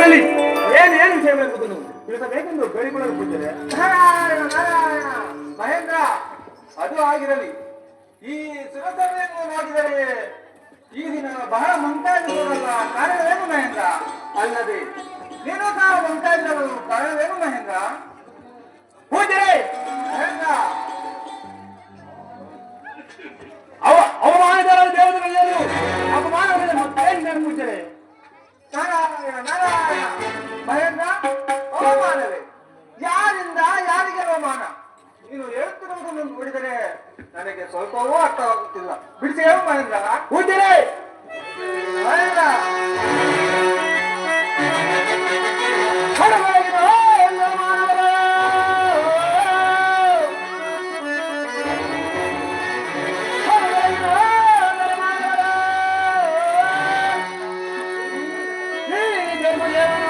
ಆಗಲಿ ಏನು ವಿಷಯವೆಂಬುದನ್ನು ತಿಳಿಸಬೇಕೆಂದು ಬೇಡಿಕೊಳ್ಳಲು ಬಿದ್ದರೆ ಮಹೇಂದ್ರ, ಅದು ಆಗಿರಲಿ. ಈ ಸುರಸಭೆಯನ್ನು ನೋಡಿದರೆ ಈ ದಿನ ಬಹಳ ಮುಂತಾಗಿರುವುದಲ್ಲ, ಕಾರಣವೇನು ಮಹೇಂದ್ರ? ಅಲ್ಲದೆ ನೀನು ಸಹ ಮುಂತಾಗಿರಲು ಕಾರಣವೇನು ಮಹೇಂದ್ರ? ಪೂಜರೆ ಮಹೇಂದ್ರ, ಅವಮಾನದ ದೇವತೆಗಳೆಲ್ಲರೂ ಅಪಮಾನಗಳಿಂದ ಮತ್ತೆ ಪೂಜರೆ ನಾರಾಯಣ ನಾರಾಯಣ. ಮಹೇಂದ್ರ, ಅವಮಾನವೇ? ಯಾರಿಂದ ಯಾರಿಗೆ ಅವಮಾನ? ನೀನು ಹೇಳ್ತಿರುವುದನ್ನು ನೋಡಿದರೆ ನನಗೆ ಸ್ವಲ್ಪವೂ ಅರ್ಥವಾಗುತ್ತಿಲ್ಲ. ಬಿಡಿಸಿ ಹೇಳು ಮಹೇಂದ್ರ. ಪೂಜರೆ ಮಹೇಂದ್ರ, ದೇವ